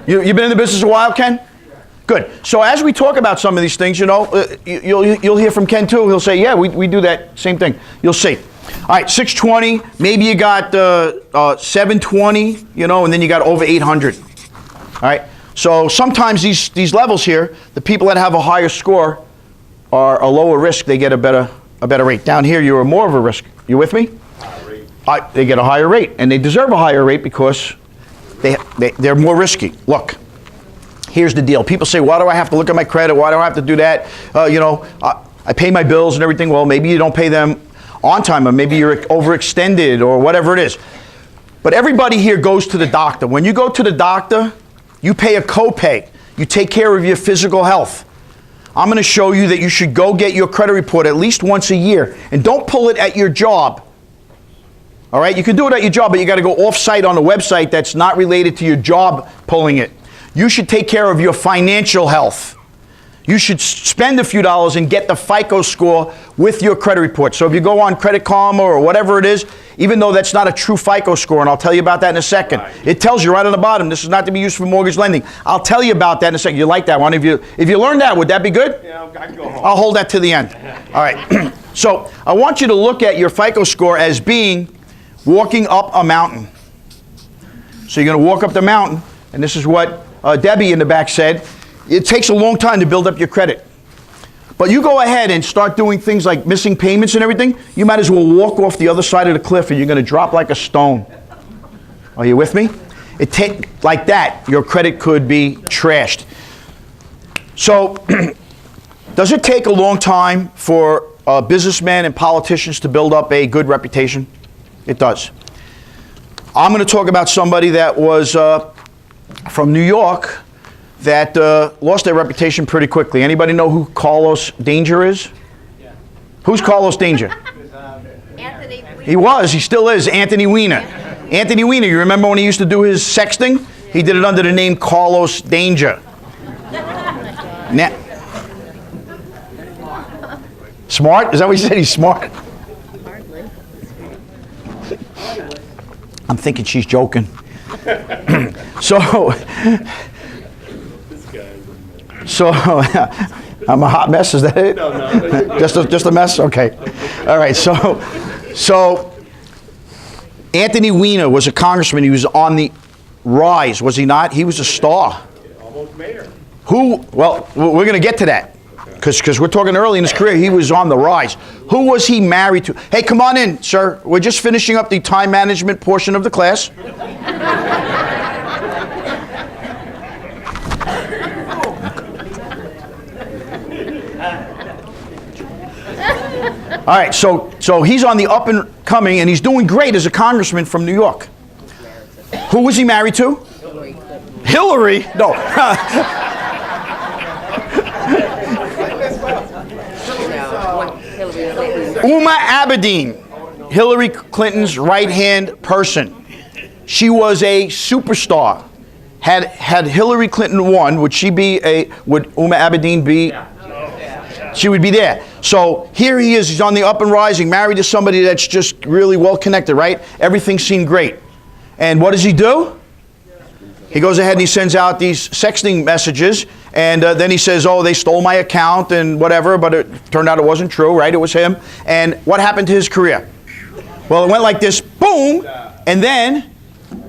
You've been in the business a while, Ken? Good. So as we talk about some of these things, you know, you'll hear from Ken too. He'll say, yeah, we do that same thing. You'll see. All right, 620. Maybe you got 720, you know, and then you got over 800. All right. So sometimes these levels here, the people that have a higher score are a lower risk. They get a better rate. Down here, you're more of a risk. You with me? They get a higher rate, and they deserve a higher rate because they're more risky. Look. Here's the deal. People say, why do I have to look at my credit? Why do I have to do that? You know, I pay my bills and everything. Well, maybe you don't pay them on time, or maybe you're overextended, or whatever it is. But everybody here goes to the doctor. When you go to the doctor, you pay a copay. You take care of your physical health. I'm going to show you that you should go get your credit report at least once a year. And don't pull it at your job. All right? You can do it at your job, but you got to go off-site on a website that's not related to your job pulling it. You should take care of your financial health. You should spend a few dollars and get the FICO score with your credit report. So if you go on Credit Karma or whatever it is, even though that's not a true FICO score, and I'll tell you about that in a second. It tells you right on the bottom, this is not to be used for mortgage lending. I'll tell you about that in a second. You like that one? If you learned that, would that be good? Yeah, I can go home. I'll hold that to the end. All right. So I want you to look at your FICO score as being walking up a mountain. So you're going to walk up the mountain, and this is what Debbie in the back said. It takes a long time to build up your credit. But you go ahead and start doing things like missing payments and everything, you might as well walk off the other side of the cliff and you're going to drop like a stone. Are you with me? Like that, your credit could be trashed. So, does it take a long time for businessmen and politicians to build up a good reputation? It does. I'm going to talk about somebody that was from New York that lost their reputation pretty quickly. Anybody know who Carlos Danger is? Yeah. Who's Carlos Danger? Anthony Weiner. He still is, Anthony Weiner. Anthony Weiner, you remember when he used to do his sexting? He did it under the name Carlos Danger. Smart? Is that what you said? He's smart? Hardly. I'm thinking she's joking. So I'm a hot mess, is that it? No. Just a mess? Okay. All right, so Anthony Weiner was a congressman. He was on the rise, was he not? He was a star. Almost mayor. Well, we're going to get to that. Because we're talking early in his career, he was on the rise. Who was he married to? Hey, come on in, sir. We're just finishing up the time management portion of the class. All right, so he's on the up and coming, and he's doing great as a congressman from New York. Who was he married to? Hillary? No. Uma Abedin, Hillary Clinton's right-hand person. She was a superstar. Had Hillary Clinton won, would Uma Abedin be? She would be there. So here he is, he's on the up and rising, married to somebody that's just really well connected, right? Everything seemed great. And what does he do? He goes ahead and he sends out these sexting messages, and then he says, oh, they stole my account and whatever, but it turned out it wasn't true, right? It was him. And what happened to his career? Well, it went like this, boom, and then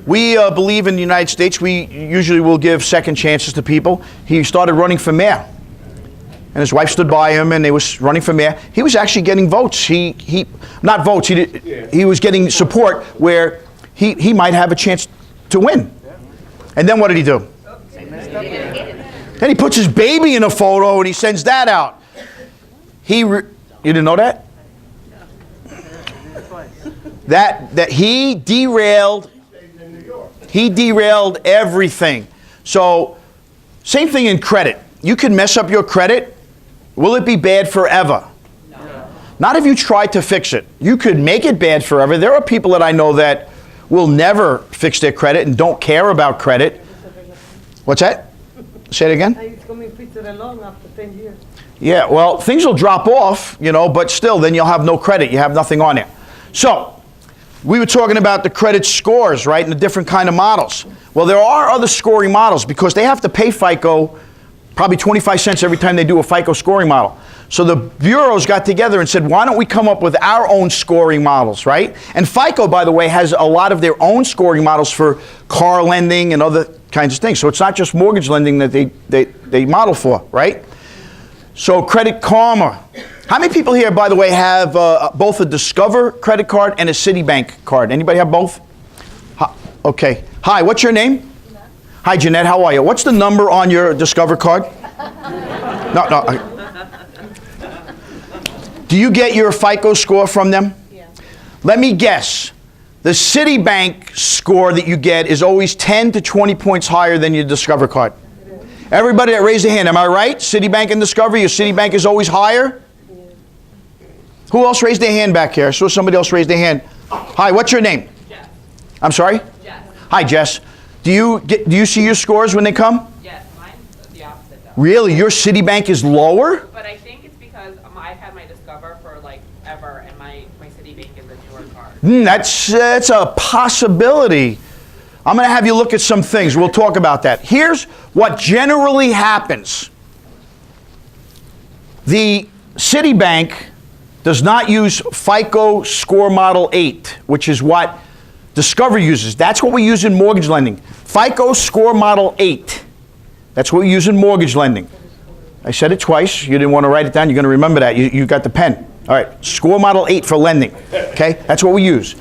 we believe in the United States, we usually will give second chances to people. He started running for mayor. And his wife stood by him, and they was running for mayor. He was actually getting votes. He was getting support where he might have a chance to win. And then what did he do? Then he puts his baby in a photo and he sends that out. You didn't know that? That he derailed everything. So same thing in credit. You can mess up your credit. Will it be bad forever? No. Not if you try to fix it. You could make it bad forever. There are people that I know that will never fix their credit and don't care about credit. What's that? Say it again? It's going to be pretty long after 10 years. Yeah, well, things will drop off, but still, then you'll have no credit. You have nothing on there. So, we were talking about the credit scores, right, and the different kind of models. Well, there are other scoring models because they have to pay FICO probably 25 cents every time they do a FICO scoring model. So the bureaus got together and said, why don't we come up with our own scoring models, right? And FICO, by the way, has a lot of their own scoring models for car lending and other kinds of things. So it's not just mortgage lending that they model for, right? So Credit Karma. How many people here, by the way, have both a Discover credit card and a Citibank card? Anybody have both? Okay. Hi, what's your name? Jeanette. Hi, Jeanette. How are you? What's the number on your Discover card? No. Do you get your FICO score from them? Yeah. Let me guess. The Citibank score that you get is always 10 to 20 points higher than your Discover card. Everybody that raised their hand, am I right? Citibank and Discover, your Citibank is always higher? Yeah. Who else raised their hand back here? I saw somebody else raise their hand. Hi, what's your name? Jess. I'm sorry? Jess. Hi, Jess. Do you see your scores when they come? Yes, mine's the opposite though. Really? Your Citibank is lower? But I think it's because I've had my Discover for like ever, and my Citibank is a newer card. That's a possibility. I'm going to have you look at some things. We'll talk about that. Here's what generally happens. The Citibank does not use FICO Score Model 8, which is what Discover uses. That's what we use in mortgage lending. FICO Score Model 8. That's what we use in mortgage lending. I said it twice. You didn't want to write it down. You're going to remember that. You got the pen. All right. Score Model 8 for lending. Okay? That's what we use.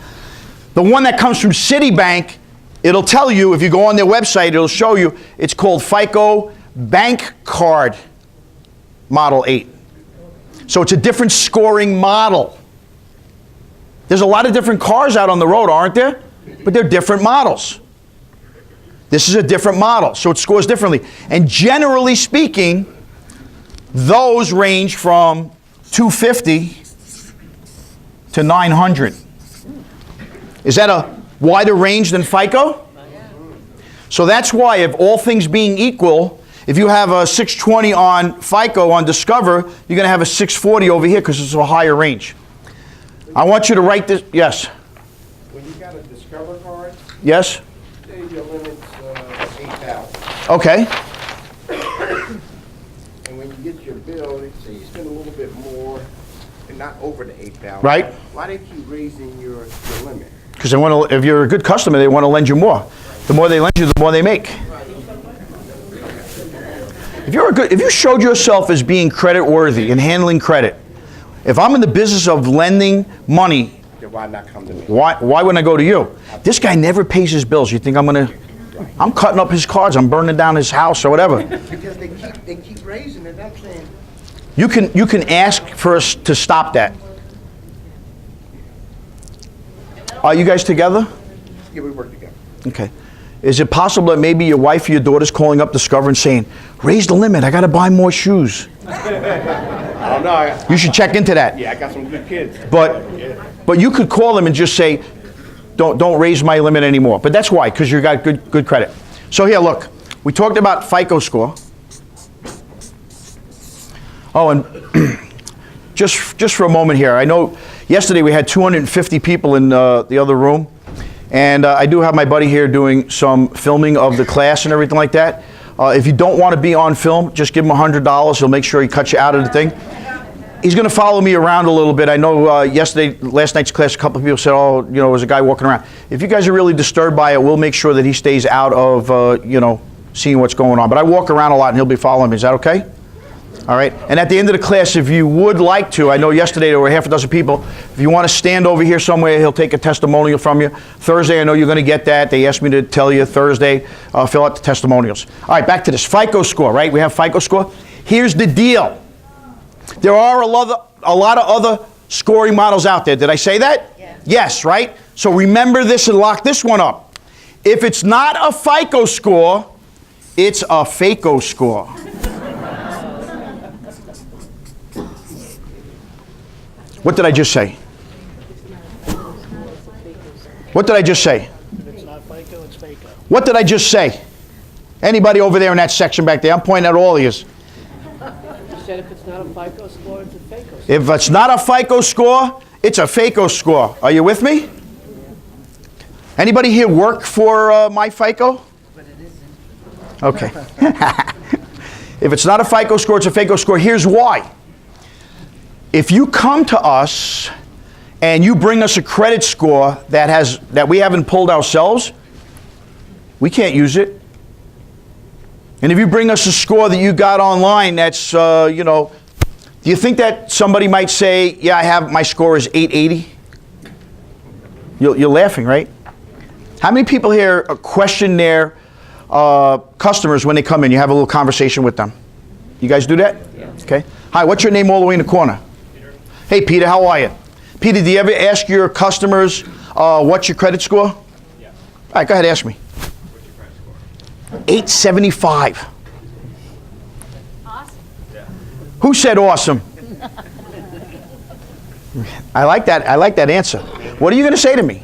The one that comes from Citibank, it'll tell you, if you go on their website, it'll show you, it's called FICO Bank Card Model 8. So it's a different scoring model. There's a lot of different cars out on the road, aren't there? But they're different models. This is a different model, so it scores differently. And generally speaking, those range from 250 to 900. Is that a wider range than FICO? So that's why, if all things being equal, if you have a 620 on FICO on Discover, you're going to have a 640 over here because it's a higher range. I want you to write this. Yes? When you got a Discover card, Yes? say your limit's 8,000. Okay. And when you get your bill, they say you spend a little bit more and not over the 8,000. Right. Why they keep raising your limit? Because they want to, if you're a good customer, they want to lend you more. The more they lend you, the more they make. If you showed yourself as being credit worthy and handling credit, if I'm in the business of lending money, Then why not come to me? why wouldn't I go to you? This guy never pays his bills. You think I'm cutting up his cards, I'm burning down his house or whatever. Because they keep raising it. I'm saying, You can ask for us to stop that. Are you guys together? yeah, we work together. Okay. Is it possible that maybe your wife or your daughter's calling up Discover and saying, raise the limit, I got to buy more shoes? I don't know. You should check into that. Yeah, I got some good kids. But you could call them and just say, don't raise my limit anymore. But that's why, because you got good credit. So here, look, we talked about FICO score. Oh, and just for a moment here, I know yesterday we had 250 people in the other room, and I do have my buddy here doing some filming of the class and everything like that. If you don't want to be on film, just give him $100. He'll make sure he cuts you out of the thing. He's going to follow me around a little bit. I know last night's class, a couple of people said, oh, there was a guy walking around. If you guys are really disturbed by it, we'll make sure that he stays out of, seeing what's going on. But I walk around a lot and he'll be following me. Is that okay? All right. And at the end of the class, if you would like to, I know yesterday there were half a dozen people. If you want to stand over here somewhere, he'll take a testimonial from you. Thursday, I know you're going to get that. They asked me to tell you Thursday, fill out the testimonials. All right, back to this. FICO score, right? We have FICO score. Here's the deal. There are a lot of other scoring models out there. Did I say that? Yes. Yes, right? So remember this and lock this one up. If it's not a FICO score, it's a FACO score. What did I just say? What did I just say? It's not FICO, it's FACO. What did I just say? Anybody over there in that section back there? I'm pointing at all of you. You said if it's not a FICO score, it's a FACO score. If it's not a FICO score, it's a FACO score. Are you with me? Anybody here work for my FICO? Okay. If it's not a FICO score, it's a FICO score. Here's why. If you come to us and you bring us a credit score that we haven't pulled ourselves, we can't use it. And if you bring us a score that you got online that's, do you think that somebody might say, yeah, my score is 880? You're laughing, right? How many people here question their customers when they come in? You have a little conversation with them. You guys do that? Yeah. Okay. Hi, what's your name all the way in the corner? Peter. Hey, Peter, how are you? Peter, do you ever ask your customers what's your credit score? Yeah. All right, go ahead, ask me. What's your credit score? 875. Awesome. Yeah. Who said awesome? I like that answer. What are you going to say to me?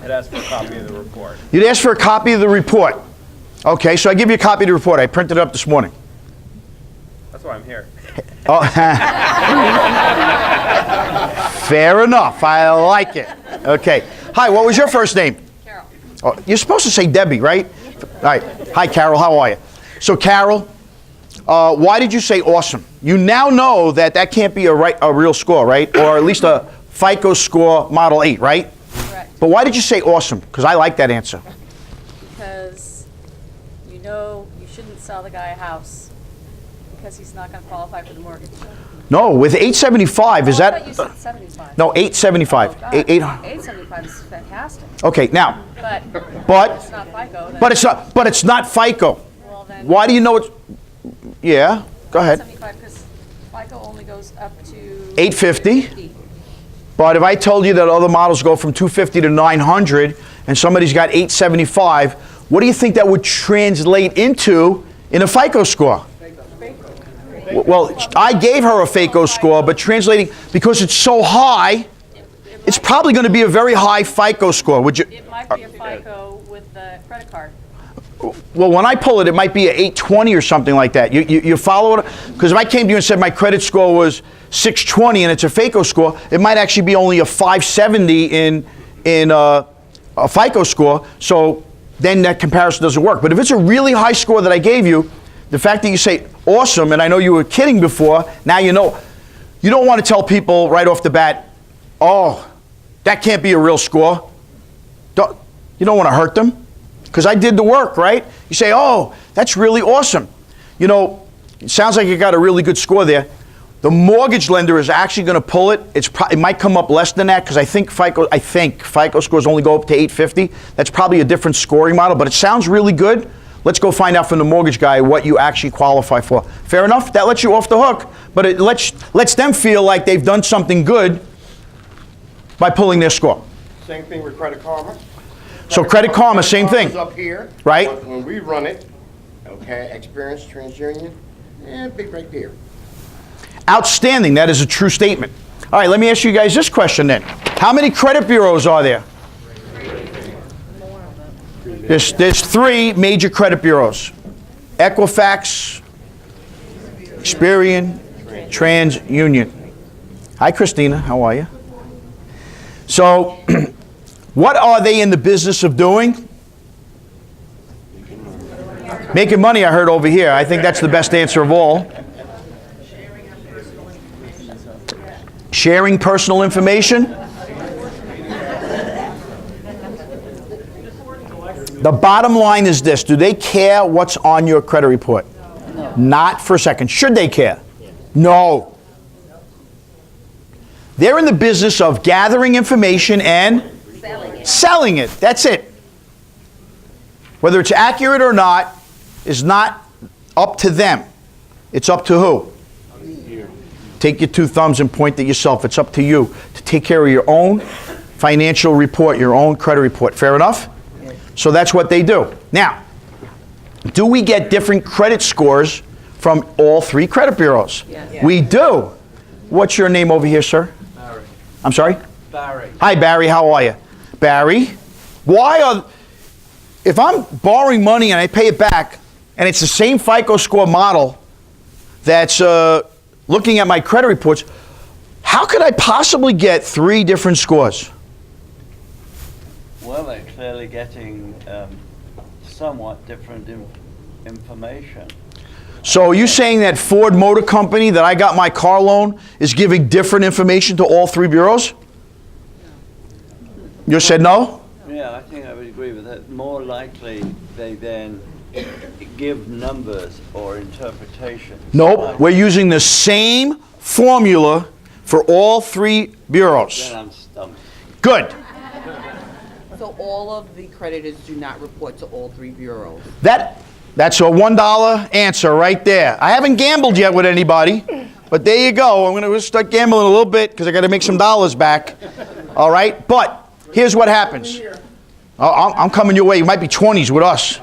I'd ask for a copy of the report. You'd ask for a copy of the report. Okay, so I give you a copy of the report. I printed it up this morning. That's why I'm here. Oh, fair enough. I like it. Okay. Hi, what was your first name? Carol. Oh, you're supposed to say Debbie, right? All right. Hi, Carol. How are you? So, Carol, why did you say awesome? You now know that can't be a real score, right? Or at least a FICO score Model 8, right? Correct. But why did you say awesome? Because I like that answer. Because you shouldn't sell the guy a house because he's not going to qualify for the mortgage. No, with 875, is I that? thought you said 75. No, 875. Oh, God. 875 is fantastic. Okay, now, But it's not FICO. Then. but it's not FICO. Well, then Why do you know it's? Yeah, go ahead. 75 because FICO only goes up to 850. But if I told you that other models go from 250 to 900, and somebody's got 875, what do you think that would translate into in a FICO score? Well, I gave her a FICO score, but translating, because it's so high, it's probably going to be a very high FICO score. Would you? It might be a FICO with the credit card. Well, when I pull it, it might be an 820 or something like that. You follow it? Because if I came to you and said my credit score was 620 and it's a FICO score, it might actually be only a 570 in a FICO score. So then that comparison doesn't work. But if it's a really high score that I gave you, the fact that you say awesome, and I know you were kidding before, now you know. You don't want to tell people right off the bat, oh, that can't be a real score. You don't want to hurt them. Because I did the work, right? You say, oh, that's really awesome. You know, it sounds like you got a really good score there. The mortgage lender is actually going to pull it. It might come up less than that because I think FICO scores only go up to 850. That's probably a different scoring model, but it sounds really good. Let's go find out from the mortgage guy what you actually qualify for. Fair enough? That lets you off the hook, but it lets them feel like they've done something good by pulling their score. Same thing with Credit Karma. So Credit Karma, same thing. Karma's up here. Right. When we run it, okay, Experience, TransUnion, and big right there. Outstanding. That is a true statement. All right, let me ask you guys this question then. How many credit bureaus are there? There's three major credit bureaus. Equifax, Experian, TransUnion. Hi, Christina. How are you? So, what are they in the business of doing? Making money, I heard over here. I think that's the best answer of all. Sharing personal information. The bottom line is this. Do they care what's on your credit report? No. Not for a second. Should they care? No. They're in the business of gathering information and selling it. That's it. Whether it's accurate or not is not up to them. It's up to who? Take your two thumbs and point at yourself. It's up to you to take care of your own financial report, your own credit report. Fair enough? So that's what they do. Now, do we get different credit scores from all three credit bureaus? Yes. We do. What's your name over here, sir? Barry. I'm sorry? Barry. Hi, Barry. How are you? Barry, if I'm borrowing money and I pay it back, and it's the same FICO score model that's looking at my credit reports, how could I possibly get three different scores? Well, they're clearly getting somewhat different information. So are you saying that Ford Motor Company that I got my car loan is giving different information to all three bureaus? You said no? Yeah, I think I would agree with that. More likely, they then give numbers or interpretations. Nope, we're using the same formula for all three bureaus. Then I'm stumped. Good. So all of the creditors do not report to all three bureaus? That's a $1 answer right there. I haven't gambled yet with anybody, but there you go. I'm going to start gambling a little bit because I got to make some dollars back. All right, but here's what happens. I'm coming your way. You might be 20s with us.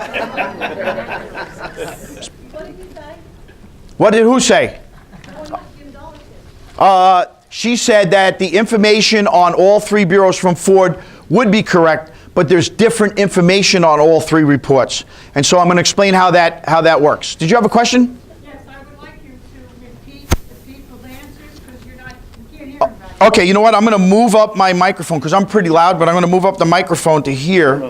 What did who say? She said that the information on all three bureaus from Ford would be correct, but there's different information on all three reports. And so I'm going to explain how that works. Did you have a question? Yes, I would like you to repeat the people's answers because you can't hear everybody. Okay, you know what? I'm going to move up my microphone because I'm pretty loud, but I'm going to move up the microphone to here.